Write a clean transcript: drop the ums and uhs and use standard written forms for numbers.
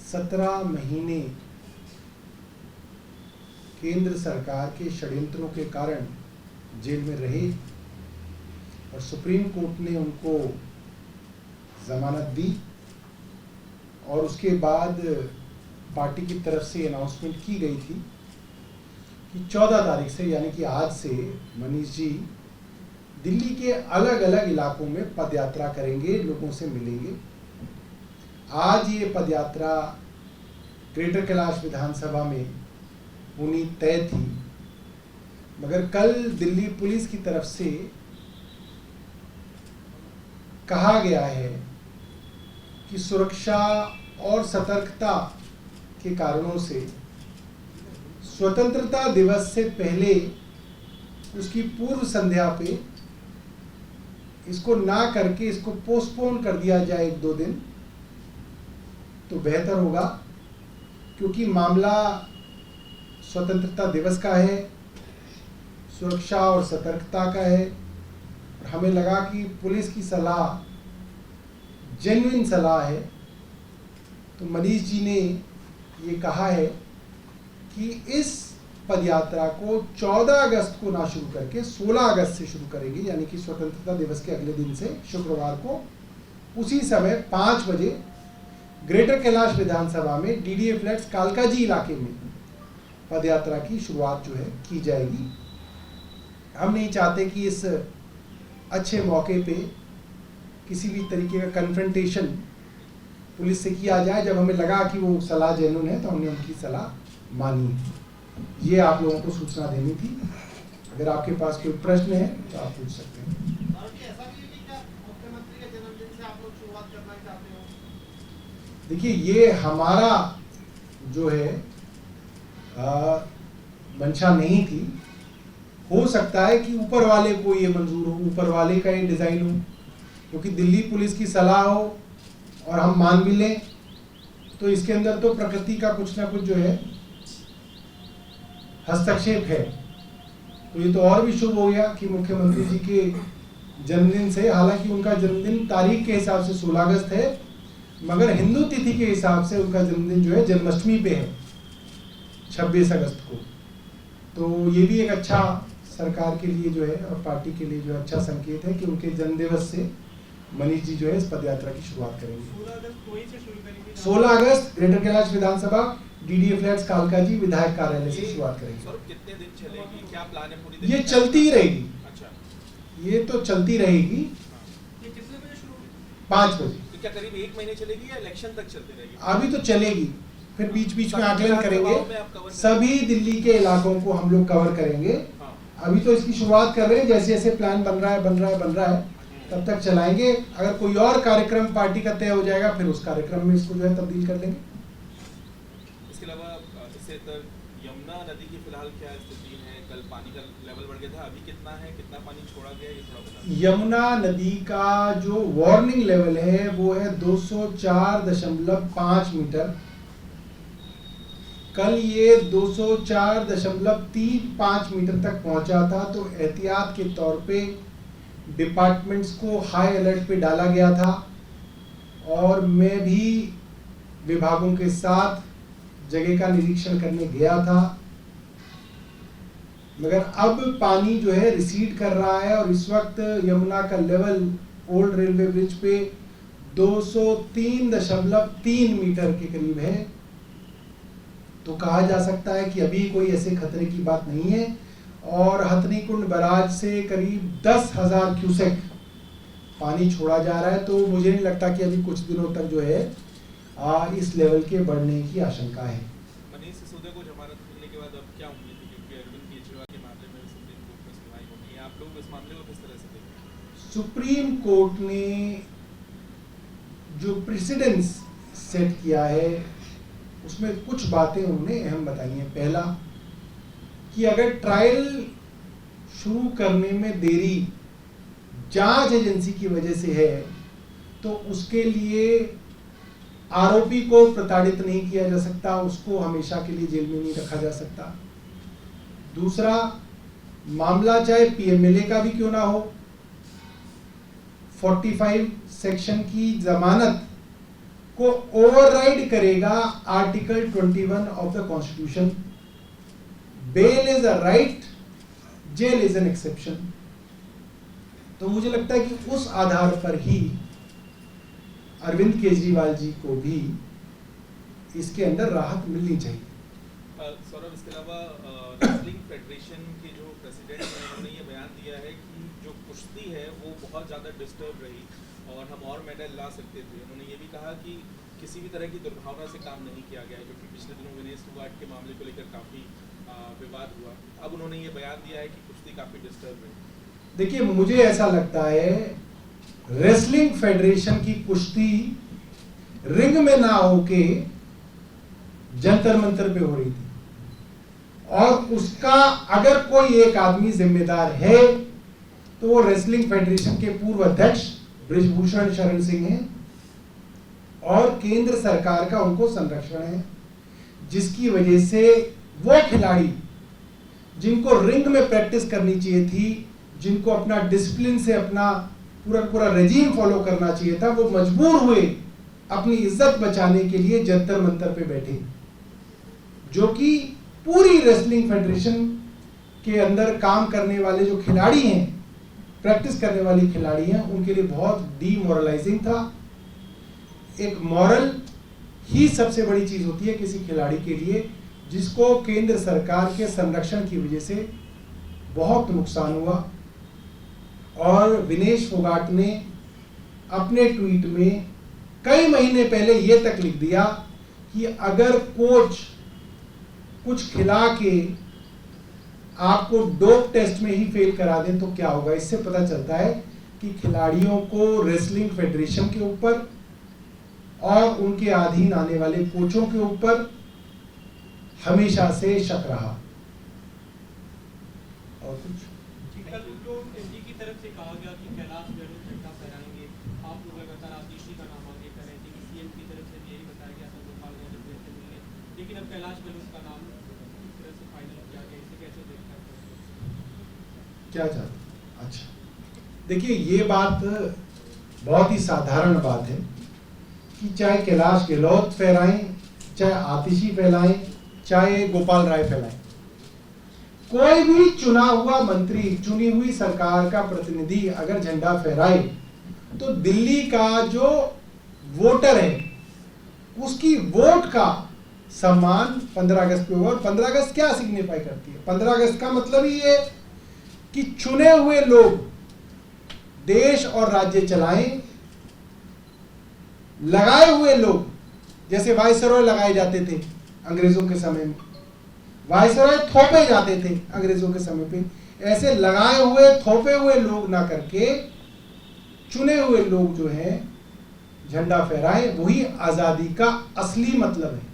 17 महीने केंद्र सरकार के षड्यंत्रों के कारण जेल में रहे और सुप्रीम कोर्ट ने उनको जमानत दी और उसके बाद पार्टी की तरफ से अनाउंसमेंट की गई थी कि 14 तारीख से यानी कि आज से मनीष जी दिल्ली के अलग अलग इलाकों में पदयात्रा करेंगे, लोगों से मिलेंगे। आज ये पदयात्रा ग्रेटर कैलाश विधानसभा में होनी तय थी, मगर कल दिल्ली पुलिस की तरफ से कहा गया है कि सुरक्षा और सतर्कता के कारणों से स्वतंत्रता दिवस से पहले उसकी पूर्व संध्या पे इसको ना करके इसको पोस्टपोन कर दिया जाए 1-2 दिन, तो बेहतर होगा, क्योंकि मामला स्वतंत्रता दिवस का है, सुरक्षा और सतर्कता का है। और हमें लगा कि पुलिस की सलाह जेन्युइन सलाह है, तो मनीष जी ने ये कहा है कि इस पदयात्रा को 14 अगस्त को ना शुरू करके 16 अगस्त से शुरू करेंगे, यानी कि स्वतंत्रता दिवस के अगले दिन से शुक्रवार को उसी समय 5 बजे ग्रेटर कैलाश विधानसभा में डीडीए फ्लैट्स कालकाजी इलाके में पदयात्रा की शुरुआत जो है की जाएगी। हम नहीं चाहते कि इस अच्छे मौके पे किसी भी तरीके का कन्फ्रंटेशन पुलिस से किया जाए। जब हमें लगा कि वो सलाह जेन्युइन है तो हमने उनकी सलाह मानी। ये आप लोगों को सूचना देनी थी। अगर आपके पास कोई प्रश्न है तो आप पूछ सकते हैं। देखिए, ये हमारा जो है मंशा नहीं थी। हो सकता है कि ऊपर वाले को ये मंजूर हो, ऊपर वाले का ये डिजाइन हो, क्योंकि दिल्ली पुलिस की सलाह हो और हम मान भी लें तो इसके अंदर तो प्रकृति का कुछ ना कुछ जो है हस्तक्षेप है। तो ये तो और भी शुभ हो गया कि मुख्यमंत्री जी के जन्मदिन से, हालांकि उनका जन्मदिन तारीख के हिसाब से 16 अगस्त है, मगर हिंदू तिथि के हिसाब से उनका जन्मदिन जो है जन्माष्टमी पे है 26 अगस्त को। तो ये भी एक अच्छा सरकार के लिए जो है और पार्टी के लिए जो अच्छा संकेत है कि उनके जन्मदिवस से मनीष जी जो है इस पदयात्रा की शुरुआत करेंगे। 16 अगस्त ग्रेटर कैलाश विधानसभा डीडीए फ्लैट्स कालकाजी विधायक कार्यालय से शुरुआत करेंगे। सर, कितने दिन चलेगी, क्या प्लान है? पूरी ये चलती ही रहेगी। अच्छा, ये तो चलती रहेगी। ये कितने बजे शुरू होगी? 5 बजे। तो क्या करीब 1 महीने चलेगी या इलेक्शन तक चलती रहेगी? अभी तो चलेगी, फिर बीच बीच में आकलन करेंगे। सभी दिल्ली के इलाकों को हम लोग कवर करेंगे। अभी तो इसकी शुरुआत कर रहे हैं, जैसे जैसे प्लान बन रहा है तब तक चलाएंगे। अगर कोई और कार्यक्रम पार्टी का तय हो जाएगा फिर उस कार्यक्रम में इसको जो है तब्दील कर लेंगे। इसके अलावा इससे यमुना नदी की फिलहाल क्या स्थिति है? कल पानी का लेवल बढ़ गया था, अभी कितना है, कितना पानी छोड़ा गया, ये थोड़ा बता दीजिए। यमुना नदी का जो वार्निंग लेवल है वो है 204.5 मीटर। कल ये 204.35 मीटर तक पहुंचा था, तो एहतियात के तौर पे डिपार्टमेंट्स को हाई अलर्ट पे डाला गया था और मैं भी विभागों के साथ जगह का निरीक्षण करने गया था। मगर अब पानी जो है रिसीड कर रहा है और इस वक्त यमुना का लेवल ओल्ड रेलवे ब्रिज पे 203.3 मीटर के करीब है। तो कहा जा सकता है कि अभी कोई ऐसे खतरे की बात नहीं है और हथनी कुंड बैराज से करीब 10,000 क्यूसेक पानी छोड़ा जा रहा है। तो मुझे नहीं लगता कि अभी कुछ दिनों तक जो है इस लेवल के बढ़ने की आशंका है। मनीष सिसोदिया को जमानत मिलने के बाद अब क्या उम्मीद है, क्योंकि अरविंद केजरीवाल के मामले में सुप्रीम कोर्ट में सुनवाई होनी है, आप लोग इस मामले को किस तरह से देखते हैं? सुप्रीम कोर्ट ने जो प्रेसिडेंस सेट किया है उसमें कुछ बातें उन्होंने अहम बताई हैं। पहला कि अगर ट्रायल शुरू करने में देरी जांच एजेंसी की वजह से है तो उसके लिए आरोपी को प्रताड़ित नहीं किया जा सकता, उसको हमेशा के लिए जेल में नहीं रखा जा सकता। दूसरा, मामला चाहे पीएमएलए का भी क्यों ना हो, 45 सेक्शन की जमानत को ओवरराइड करेगा article 21 of the constitution. Bail is a right, jail is an exception. तो मुझे लगता है कि उस आधार पर ही अरविंद केजरीवाल जी को भी इसके अंदर राहत मिलनी चाहिए। सौरभ, इसके अलावा रेसलिंग फेडरेशन के जो प्रेसिडेंट हैं उन्होंने ये बयान दिया है कि जो कुश्ती है वो बहुत ज़्यादा डिस्टर्ब रही और हम और मेडल ला सकते थे। उन्होंने ये भी कहा कि किसी भी तरह की दुर्भावना से काम नहीं किया गया है, क्योंकि पिछले दिनों विनेश फोगाट के मामले को लेकर काफ़ी विवाद हुआ। अब उन्होंने ये बयान दिया है कि कुश्ती काफ़ी डिस्टर्ब रही। देखिए, मुझे ऐसा लगता है रेसलिंग फेडरेशन की कुश्ती रिंग में ना होके जंतर मंतर पे हो रही थी, और उसका अगर कोई एक आदमी जिम्मेदार है तो वो रेसलिंग फेडरेशन के पूर्व अध्यक्ष बृजभूषण शरण सिंह हैं, और केंद्र सरकार का उनको संरक्षण है, जिसकी वजह से वो खिलाड़ी जिनको रिंग में प्रैक्टिस करनी चाहिए थी, जिनको अपना डिसिप्लिन से अपना पूरा रेजीम फॉलो करना चाहिए था, वो मजबूर हुए अपनी इज्जत बचाने के लिए जंतर मंतर पे बैठे, जो कि पूरी रेसलिंग फेडरेशन के अंदर काम करने वाले जो खिलाड़ी हैं, प्रैक्टिस करने वाली खिलाड़ी हैं, उनके लिए बहुत डीमोरलाइजिंग था। एक मॉरल ही सबसे बड़ी चीज होती है किसी खिलाड़ी के लिए, जिसको केंद्र सरकार के संरक्षण की वजह से बहुत नुकसान हुआ। और विनेश फोगाट ने अपने ट्वीट में कई महीने पहले यह तक लिख दिया कि अगर कोच कुछ खिला के आपको डोप टेस्ट में ही फेल करा दें तो क्या होगा। इससे पता चलता है कि खिलाड़ियों को रेसलिंग फेडरेशन के ऊपर और उनके अधीन आने वाले कोचों के ऊपर हमेशा से शक रहा। और कुछ एमजी की तरफ से कहा गया कि कैलाश गहलोत झंडा फहराएंगे, आप लोग लगातार आतिशी का नाम आगे कर रहे थे कि सीएम की तरफ से यही बताया गया था गोपाल गहलोत से मिलने, लेकिन अब कैलाश गहलोत का नाम इस तरह से फाइनल किया गया, इसे कैसे देखते हैं? क्या चाहते? अच्छा, देखिए, ये बात बहुत ही साधारण बात है कि चाहे कैलाश गहलोत फहराएं, चाहे आतिशी फैलाएं, चाहे गोपाल राय फैलाएं, कोई भी चुना हुआ मंत्री, चुनी हुई सरकार का प्रतिनिधि अगर झंडा फहराए तो दिल्ली का जो वोटर है उसकी वोट का सम्मान 15 अगस्त पे हुआ। और 15 अगस्त क्या सिग्निफाई करती है? 15 अगस्त का मतलब ही है कि चुने हुए लोग देश और राज्य चलाएं, लगाए हुए लोग, जैसे वायसरॉय लगाए जाते थे अंग्रेजों के समय में, वायसरॉय थोपे जाते थे अंग्रेजों के समय पे, ऐसे लगाए हुए थोपे हुए लोग ना करके चुने हुए लोग जो हैं झंडा फहराए, वही आजादी का असली मतलब है।